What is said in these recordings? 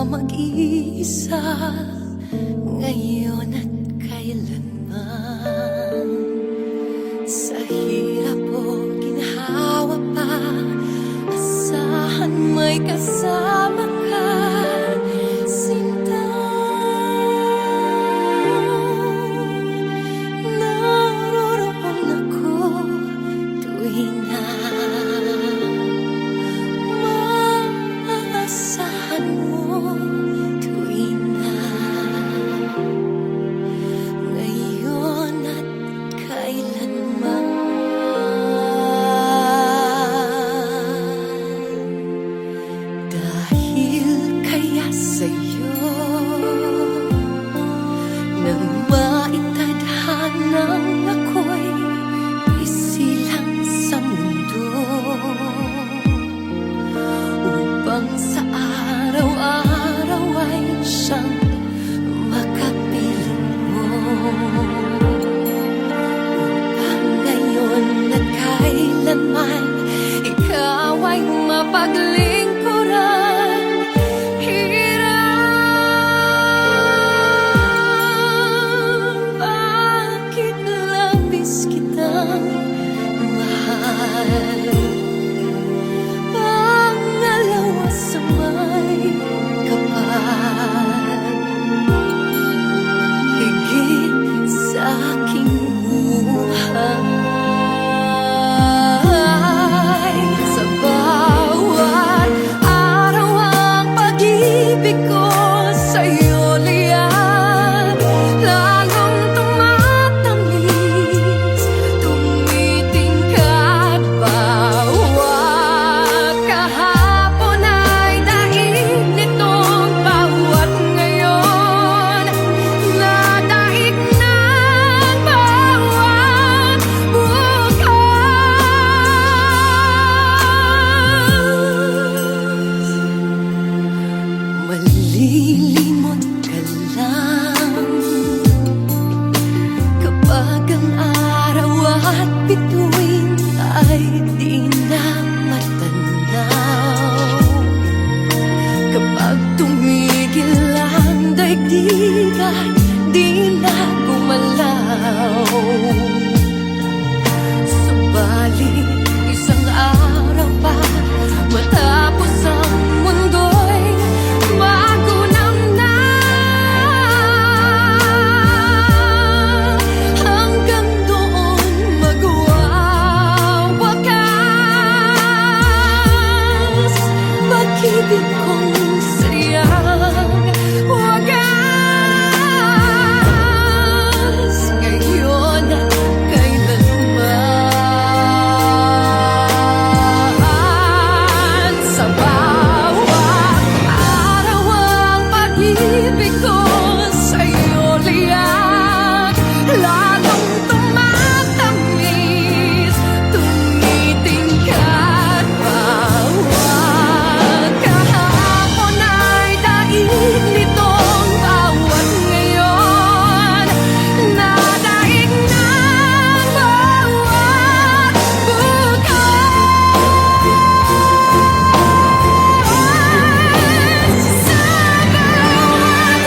mag-iisa ngayon at kailanman. Sa hirap o ginhawa pa, asahan may kasama ka, sinta. Naroroon ako tuwing na maasahan mo, tuwing na ngayon at kailanman. Dahil kaya sa'yo nang maitadhanang ako'y isilang sa mundo, upang sa araw-araw ay siyang makapiling mo, upang ngayon at kailanman ikaw ay mapaglingkuran. Hirap, bakit labis kitang mahal? Pangalawa sa may kapal, higit sa aking buhay. Sa bawat araw ang pag-ibig ko sa'yo liyan, lalong tumatamis, tumitingkad. Bawat kahapon ay daig nitong bawat ngayon, nadaig ng bawat bukas. Malilimot ka lang kapag ang araw at bituin ay di na matanaw, kapag tumigil ang daigdig at di na gumalaw. Subalit isang araw pa matapos ang mundo'y magunang na, hanggang doon magwawakas. Pag-ibig kong sayang wagas, ngayon at kailanman. Sa bawat araw ang pag-ibig ko sa'yo liyan, lalong tumatamis, tumitingkad. Bawat kahapon ay daig nitong bawat ngayon, nadaig ng bawat bukas. Sa bawat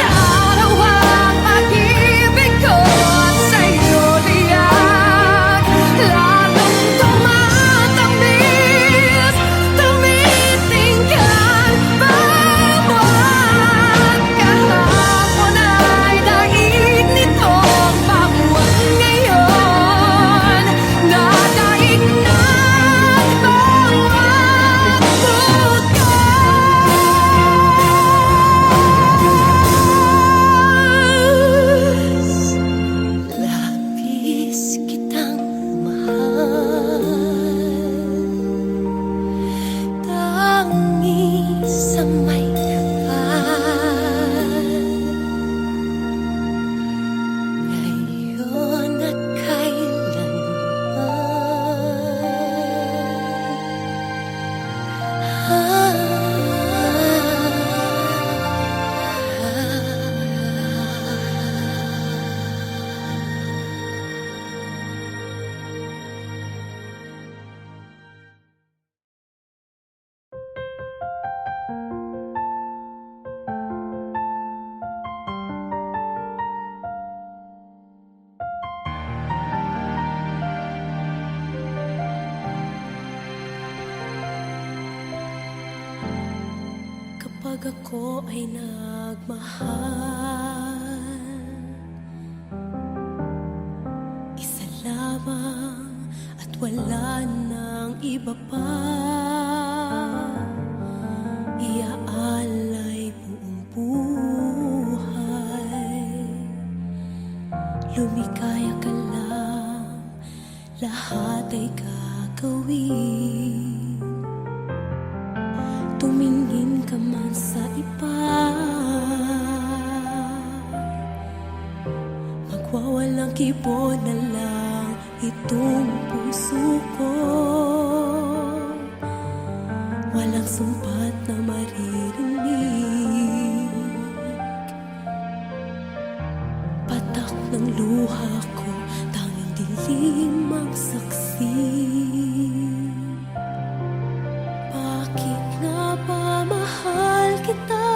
Kapag ako ay nagmahal, isa lamang at wala nang iba pa. Iaalay buong buhay, lumikaya ka lang, lahat ay gagawin. Tumingin ka man sa iba, magwawalang kibo na lang itong puso ko. Walang sumpat na maririnig, patak ng luha ko, tanging dilim ang saksi. Bakit nga ba mahal kita,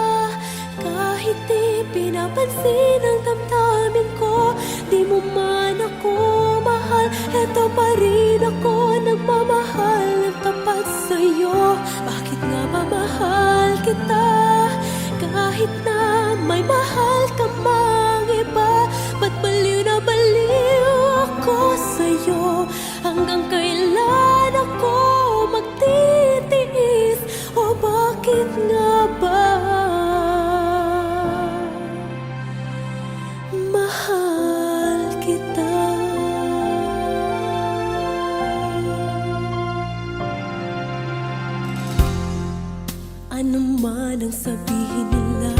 kahit di pinapansin ang damdamin ko? Di mo man ako mahal, eto pa rin ako nagmamahal ng tapat sa'yo. Bakit nga ba mahal kita, kahit na may mahal ka mang iba? Ba't baliw na baliw ako sa'yo? Hanggang kailan ako magtitiis? O bakit nga ba mahal kita? Ano man ang sabihin nila,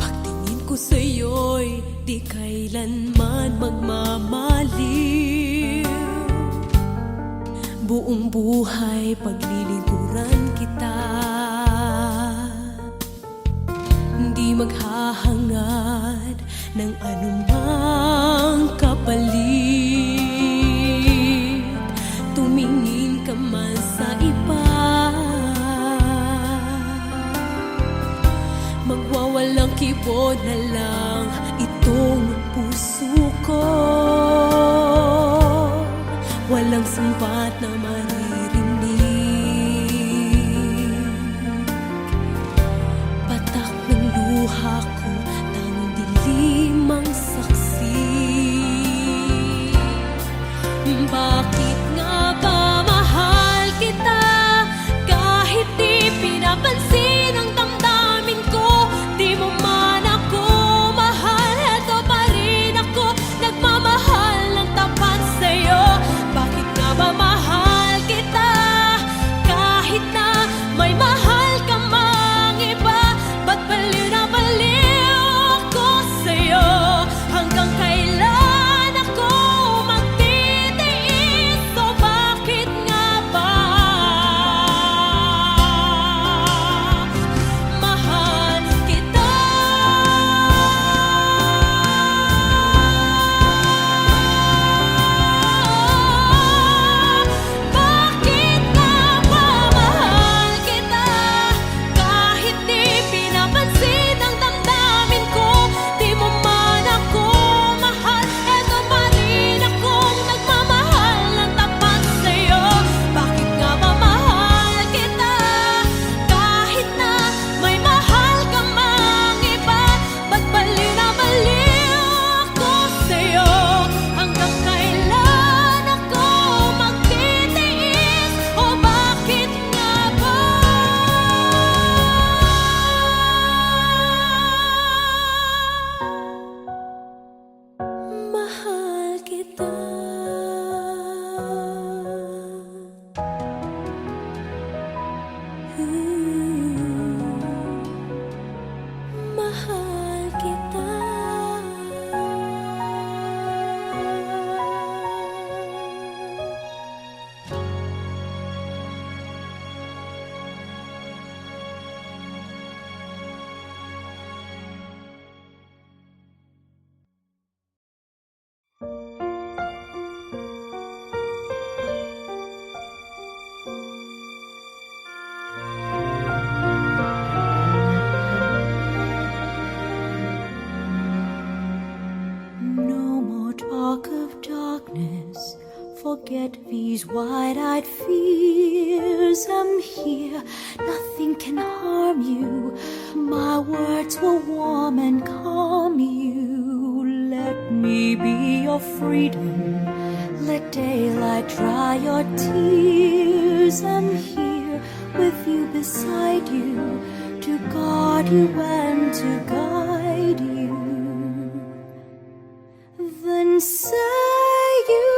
pagtingin ko sa'yo'y di kailanman magmamaliw. Buong buhay paglilingkuran kita, hindi maghahangad ng anumang kapalit. Tumingin ka man sa iba, magwawalang kibo na lang itong puso ko. Walang sumpat na maririnig, patak ng luha ko, tanging dilim ang saksi. Bakit nga ba mahal kita, kahit di pinapansin ang damdamin ko? Di mo man ako mahal, eto pa rin ako nagmamahal ng tapat sa'yo. Bakit nga ba mahal kita, kahit na may mahal ka mang iba? Ba't baliw na baliw ako sa'yo? Hanggang kailan ako magtitiis? O bakit nga ba mahal kita? Bakit nga ba mahal kita, kahit di pinapansin ang damdamin ko? Di mo man ako mahal, eto pa rin akong nagmamahal ng tapat sa'yo. Bakit nga ba mahal kita, kahit na may mahal ka mang iba? Ba't baliw na baliw ako sa'yo? Hanggang kailan ako magtitiis? O bakit nga ba mahal kita? Mahal kita. Forget these wide-eyed fears tears am here. Nothing can harm you. My words will warm and calm you. Let me be your freedom. Let daylight dry your tears. I'm here with you, beside you, to guard you and to guide you. Then say you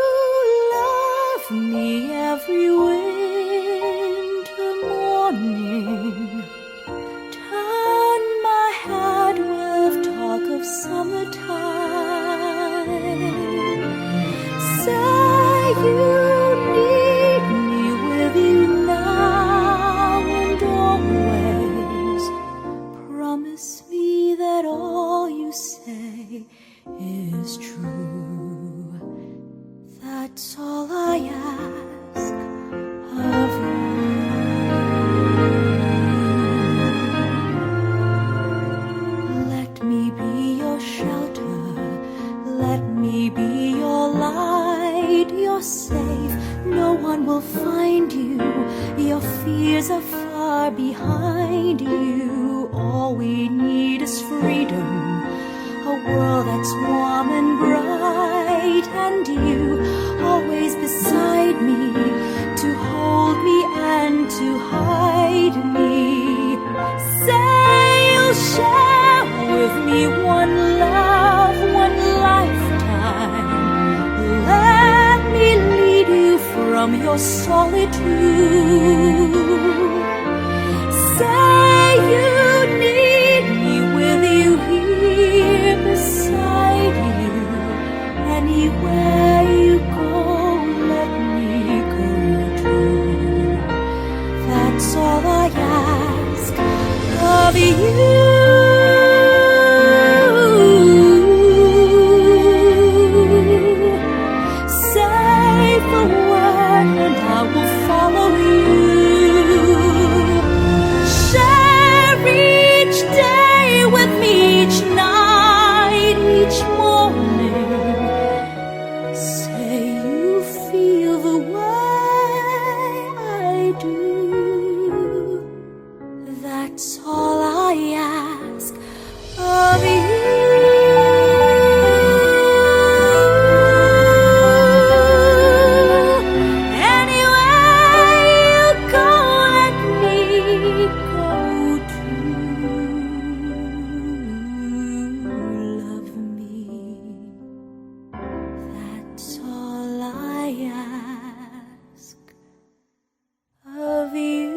love me every winter morning. Turn my head with talk of summertime. Say you need me with you now and always. Promise me that all you say is true. That's all I ask of you. Let me be your shelter. Let me be your light. You're safe. No one will find you. Your fears are far behind you. All we need is freedom. A world that's warm and bright, and you always beside me, to hold me and to hide me. Say you'll share with me one love, one lifetime. Let me lead you from your solitude. Say you need me with you here beside you. Anywhere you go, let me go too. That's all I ask of you. Say the word and I will follow you. Share each day with me, each night, each morning. Say you feel the way I do. That's all I ask of you. Anywhere you go, let me go too. Love me. That's all I ask of you.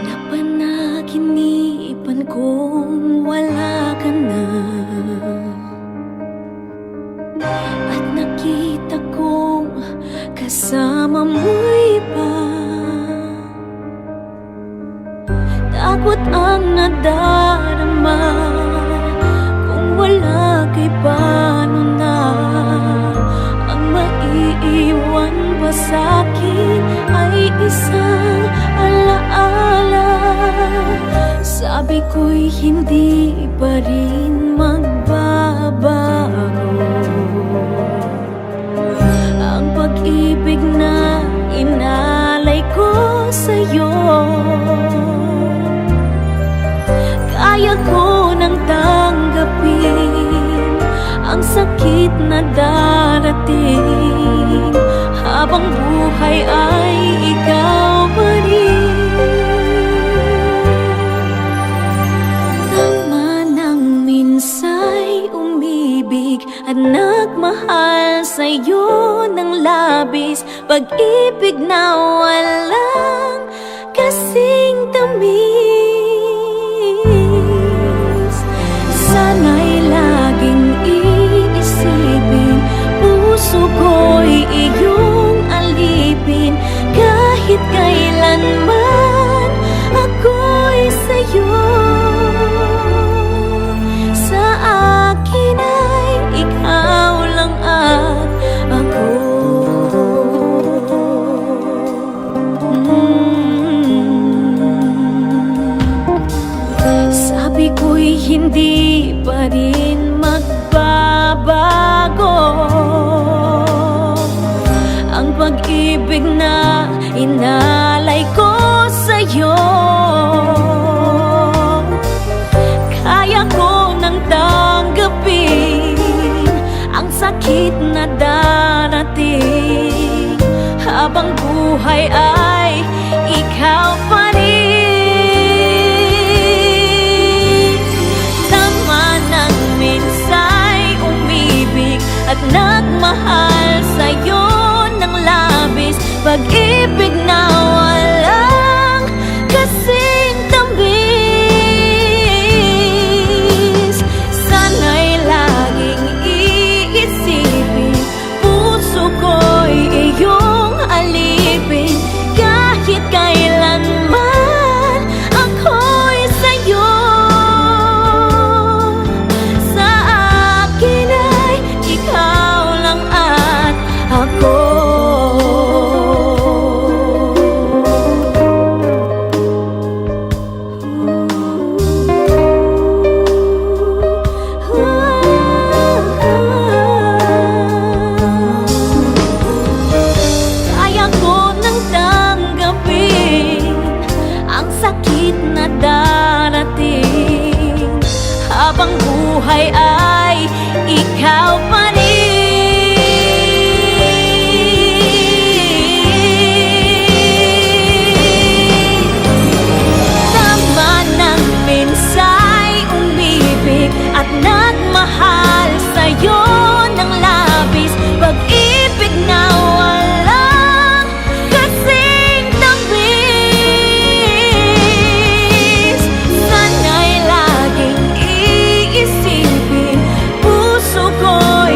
Napanaginipan kong wala ka na, at nakita kong kasama mo'y iba. Takot ang nadarama, kung wala kay paano na. Ang maiiwan pa sa'kin ay isang alaala. Sabi ko'y hindi pa rin magbabago ang pag-ibig na inalay ko sa'yo. Kaya ko nang tanggapin ang sakit na darating, habang buhay ay ikaw pa rin. Nang manang minsa'y umibig at nagmahal sa'yo ng labis, pag-ibig na walang kailanman ako'y sa'yo. Sa akin ay ikaw lang at ako. Sabi ko'y hindi pa rin magbabago ang pag-ibig na inalay ko sa'yo. Kaya ko nang tanggapin ang sakit na darating, habang buhay ay ikaw pa rin. Tama ng minsay umibig at nagmahal sa'yo ng labis, pag-ibig na walang kasing tamis. Sana'y laging iisipin, puso ko'y iyong alipin, kahit kailanman ako'y sa'yo. Sa akin ay ikaw lang at ako. Kaya ko nang tanggapin ang sakit na darating, habang buhay ay ikaw pa rin. Tama ng minsay umibig at nagmahal sa'yo ng labis, pag-ibig na walang kasing tamis. Sana'y laging iisipin, puso ko'y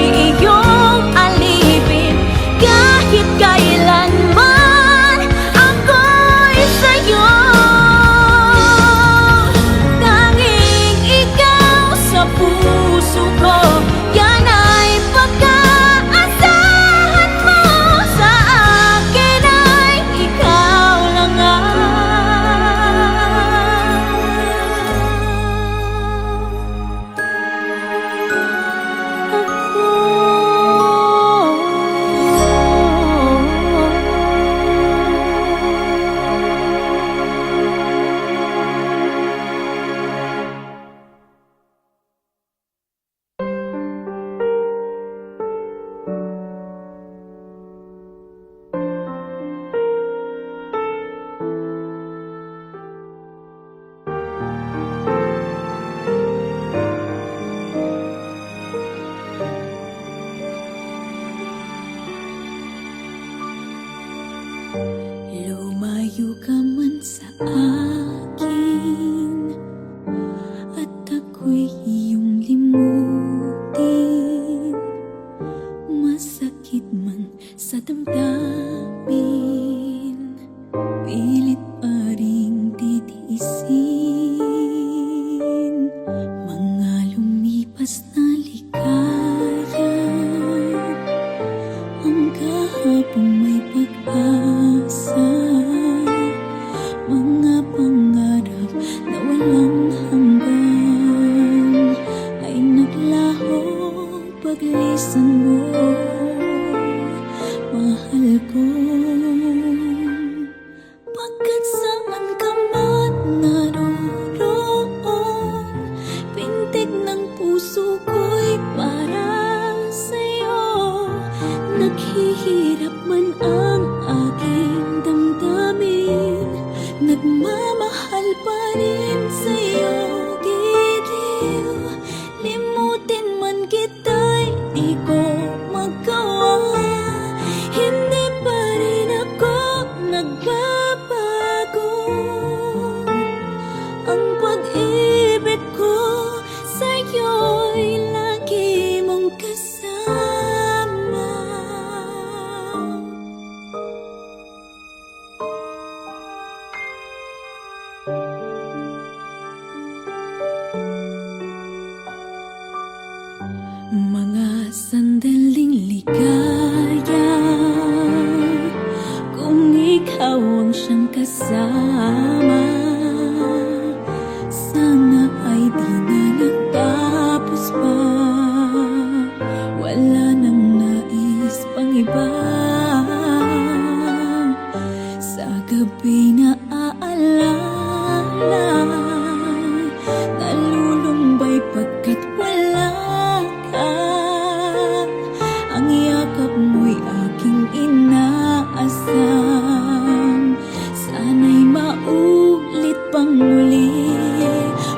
muli,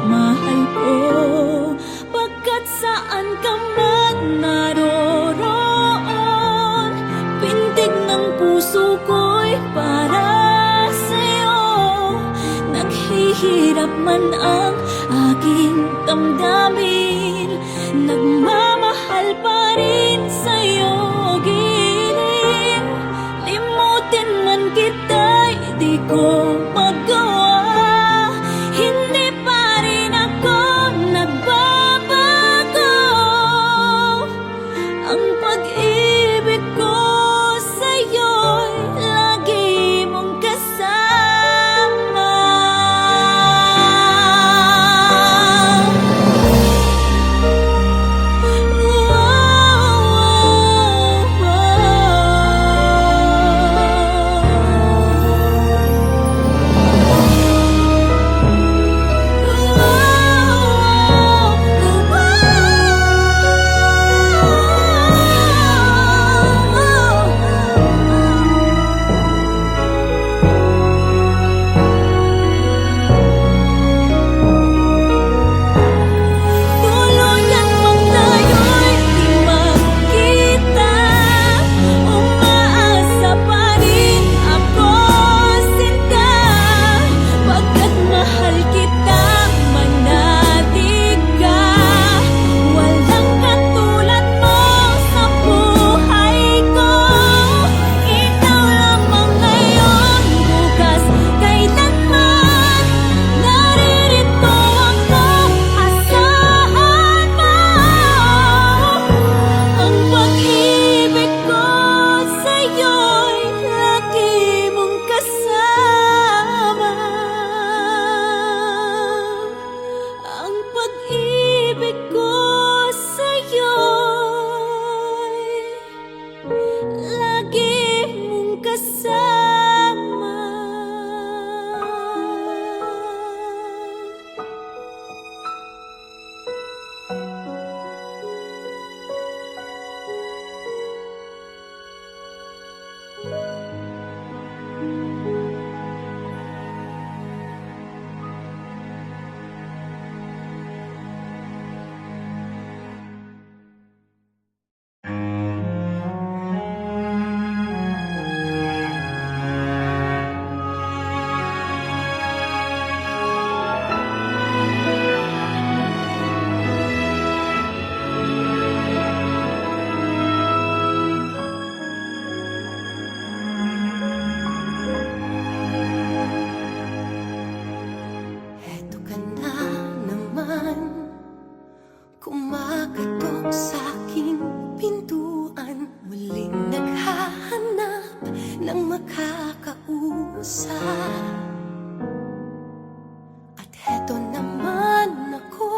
mahal ko. Pagkat saan ka man naroroon, pintig ng puso ko'y para sa'yo. Naghihirap man ang aking damdamin, nagmamahal pa rin sa'yo, giling. Limutin man kita'y di ko magawa, hindi pa rin ako nagbabago. Ang pag-ibig ko sa'yo'y lagi mong kasama. Tuluyan mang tayo'y di magkita, umaasa pa rin ako, sinta. Pagkat mahal kita, manadig ka. Walang katulad mo sa buhay ko. Ikaw lamang ngayon, bukas, kailanman. Naririto ako, asahan mo. Ang pag-ibig ko sa'yo'y lagi mong kasama. Ang pag-ibig ko sa'yo'y lagi mong kasama. Eto ka na naman, kumakatok sa'king pintuan, muling naghahanap ng makakausap. At eto naman ako,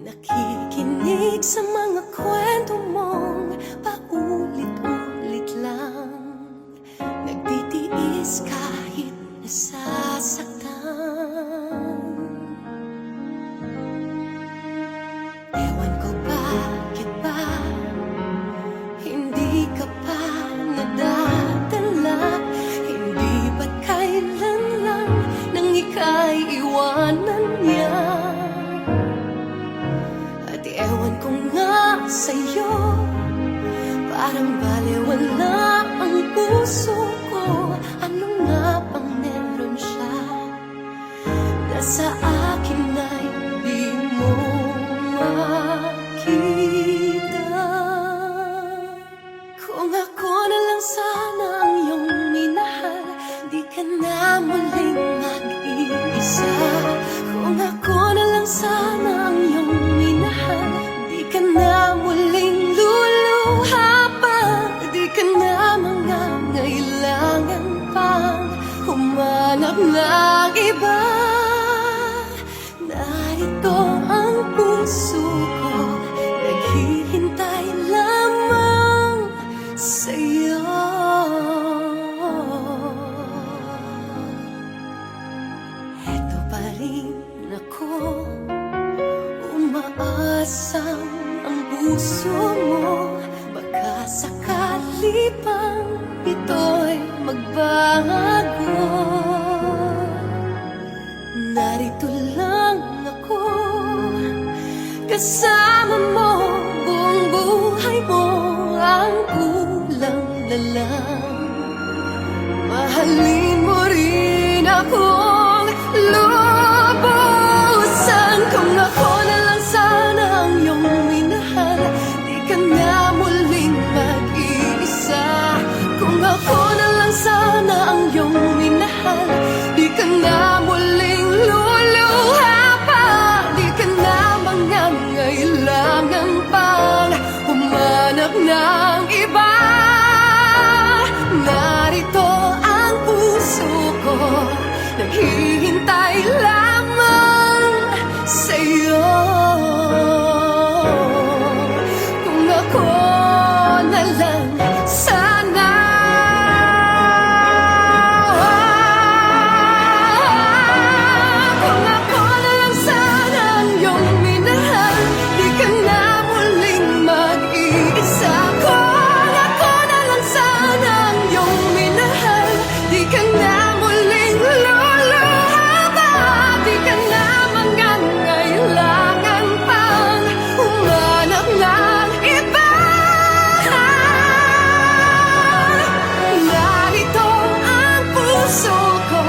nakikinig sa mga kwento mong paulit-ulit lang. Nagtitiis kahit nasasaktan. Ewan ko bakit ba hindi ka pa nadadala. Hindi ba't kailan lang nang ika'y iwanan niya. At ewan ko nga sa'yo, parang balewala ang puso ko. Ano nga bang meron siya na sa akin ay di mo makita? Kung ako na lang sana ang iyong minahal, di ka na muling mag-iisa. Kung ako na lang sana ang iyong minahal, di ka na muling luluha pa. Di ka na mangangailangan pang humanap ng iba. Narito ang puso ko, naghihintay lamang sa'yo. Eto pa rin ako, umaasang ang puso mo. Baka sakali pang ito'y magbago. narito lang ako. Kasama mo, buong buhay mo ang kulang na lang. Mahalin mo rin akong lubusan. Kung ako na lang sana ang iyong minahal, di ka na muling mag-iisa. Kung ako na lang sana ang iyong minahal, di ka na muling luluha pa. Di ka na mangangailangan pang humanap ng iba. Narito ang puso ko, naghihintay lamang sa'yo. Kung ako na lang sana. Kung ako na lang sana ang iyong minahal, di ka na muling mag-iisa. Kung ako na lang sana ang iyong minahal, di ka na muling luluha pa. Di ka na mangangailangan pang humanap ng iba. Narito ang puso ko,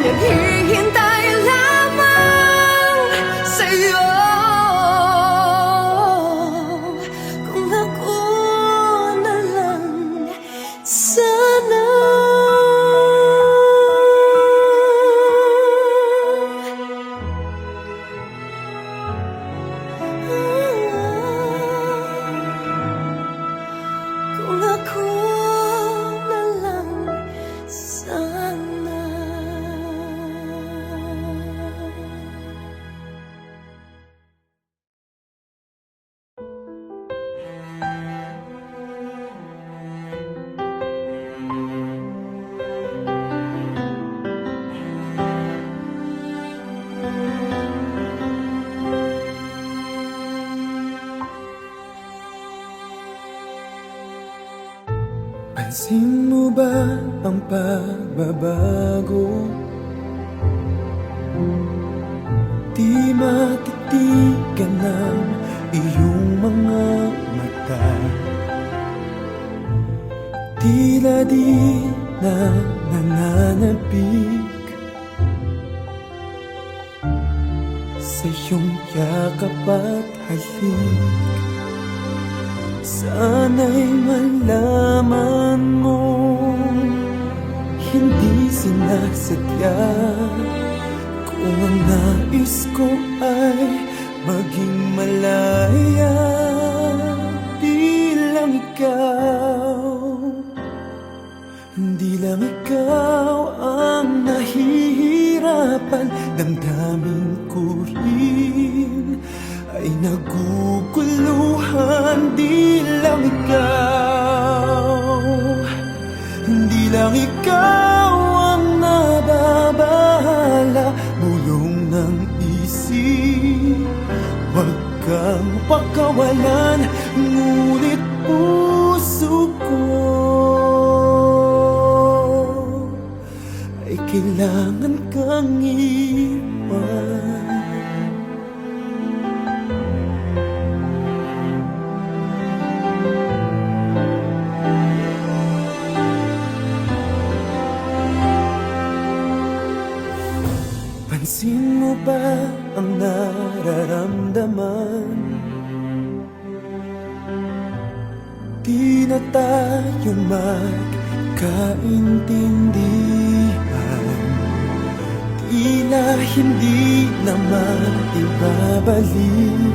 naghihintay lamang sa'yo. Kung ako na lang sana. Kung ako na lang sana. Pansin mo ba ang pagbabago? Di matitigan ng iyong mga mata. Tila di na nananabik sa iyong yakap at halik. Sana'y malaman mo, hindi sinasadya. Kung ang nais ko ay maging malaya, di lang ikaw ang nahihirapan. Damdamin ko rin ay naguguluhan. Di lang ikaw ang nababahala. Bulong ng isip, huwag kang pakawalan. Ngunit puso ko ay kailangan kang iwan. Pansin mo ba ang nararamdaman? Di na tayo magkaintindihan. Tila hindi naman ibabalik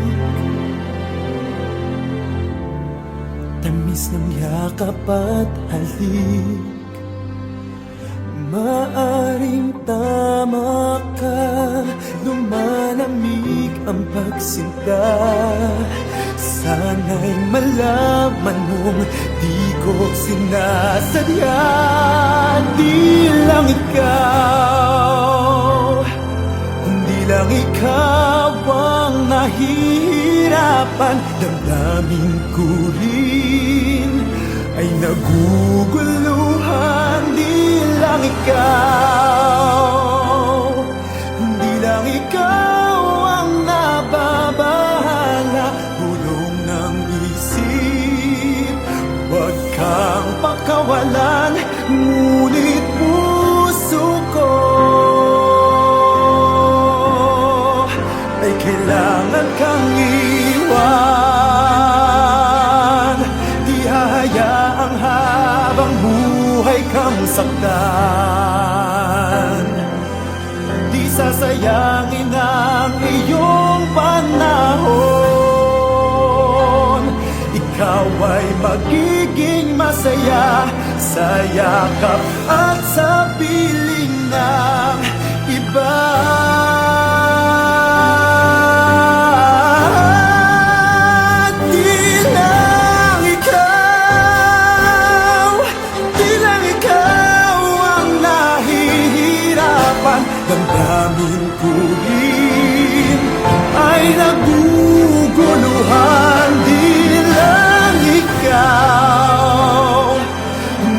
tamis ng yakap at halik. Maaring tama ka, lumalamig ang pagsinta. Sana'y malaman mong di ko sinasadya. Di lang ikaw ang nahihirapan. Damdamin ko rin ay naguguluhan. Di lang ikaw ikaw ang nababahala. Bulong ng isip, huwag kang pakawalan, ngunit puso ko ay kailangan kang iwan. Di hahayaang habang buhay kang saktan. Di sasayangin ang iyong panahon. Ikaw ay magiging masaya sa yakap at sa piling ng iba. Damdamin ko rin ay naguguluhan.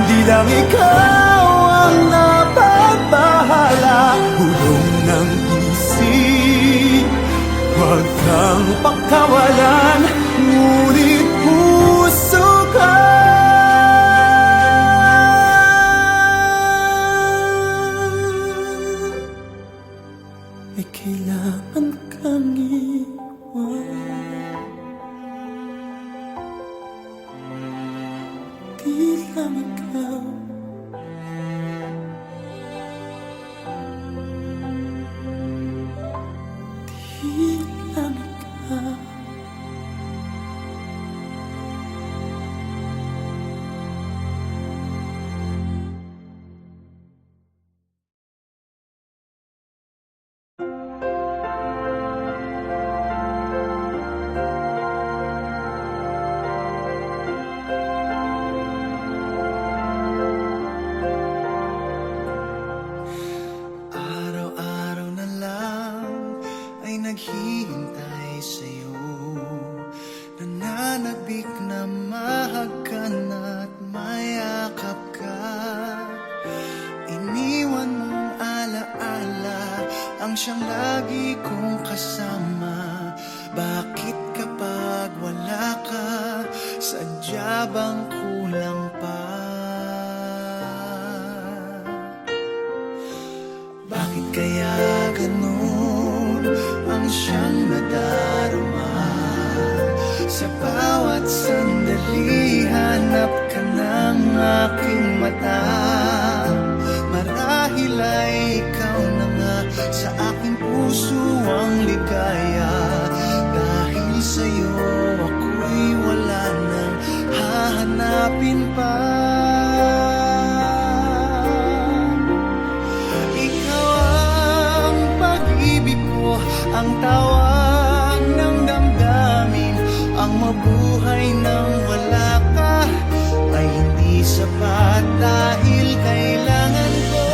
Di lang ikaw ang napapahala. Bulong ng isip, huwag kang pakawalan, ngunit puso ka ay kailangan kang iwan. Di lang ikaw, di lang ikaw. Araw-araw na lang ay naghihintay sa'yo, nananabik na mahagkan at mayakap ka. Iniwan mong alaala ang siyang lagi kong kasama. Bakit kapag wala ka, sadya bang kulang pa? Bakit kaya ganun ang siyang nadarama? Sa bawat sandali hanap ka ng aking mata. Marahil ay ikaw na nga sa aking puso ang ligaya. Dahil sa'yo ako'y wala nang hahanapin pa. Ang tawag ng damdamin, ang mabuhay nang wala ka ay hindi sapat. Dahil kailangan ko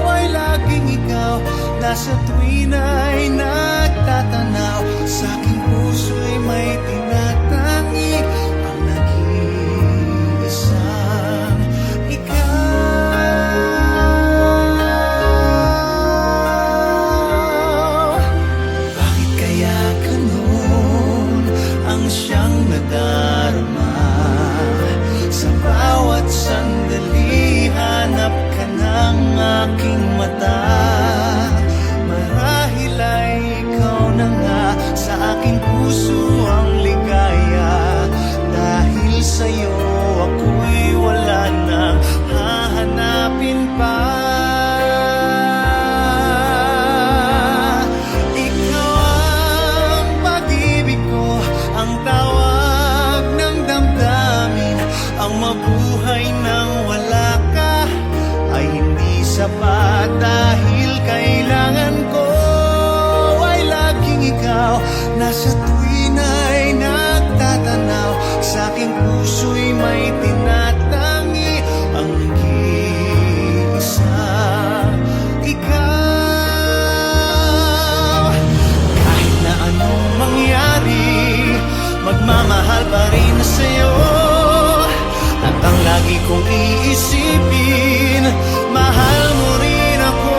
ay laging ikaw. Nasa tuwin ay nagtatanaw, sa aking puso'y may tinatangi ang nag-iisang siyang nadarama. Sa bawat sandali hanap ka ng aking mata. Marahil ay ikaw na nga sa aking puso ang ligaya. Dahil sa'yo ako'y wala nang hahanapin pa. Mabuhay nang wala ka ay hindi sapat. Dahil kailangan ko ay laging ikaw. Nasa tuwin ay nagtatanaw, sa aking puso'y may tinatangi ang nag-iisa ikaw. Kahit na anong mangyari, magmamahal pa rin sa'yo. At ang lagi kong iisipin, mahal mo rin ako.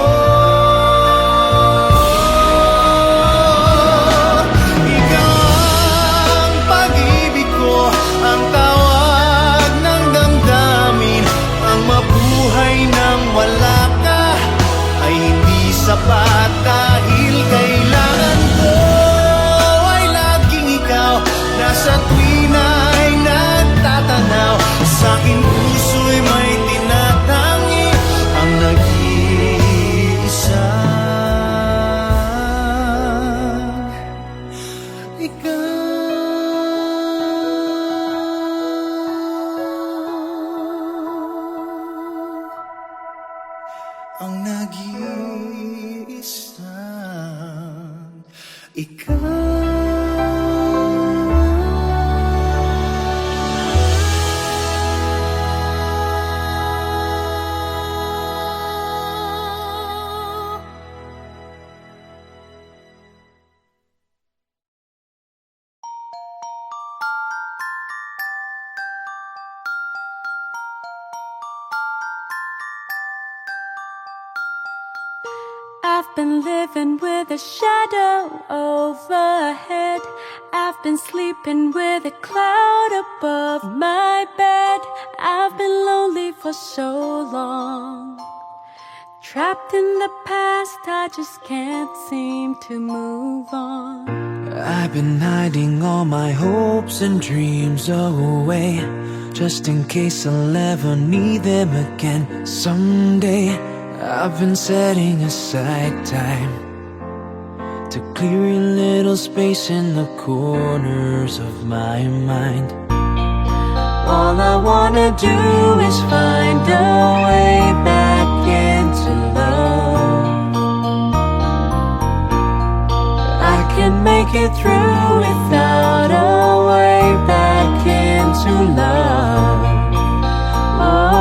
I've been living with a shadow overhead. I've been sleeping with a cloud above my bed. I've been lonely for so long, trapped in the past, I just can't seem to move on. I've been hiding all my hopes and dreams away, just in case I'll ever need them again someday. I've been setting aside time to clear a little space in the corners of my mind. All I wanna do is find a way back into love. I can make it through without a way back into love. Oh.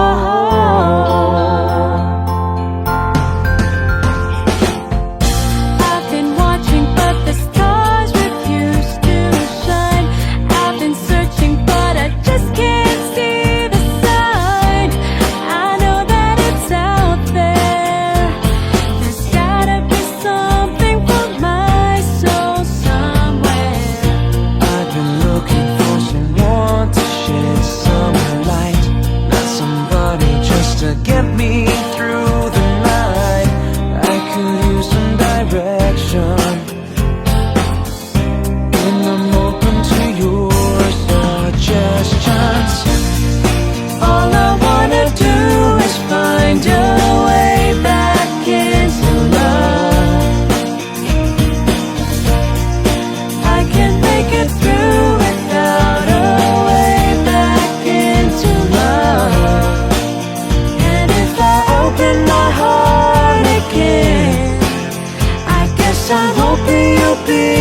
To get me through the night, I could use some direction, and I'm open to your suggestions. All I wanna do is find a way back into love. I can make it through without a way back into love. Open my heart again, I guess I'm hoping you'll be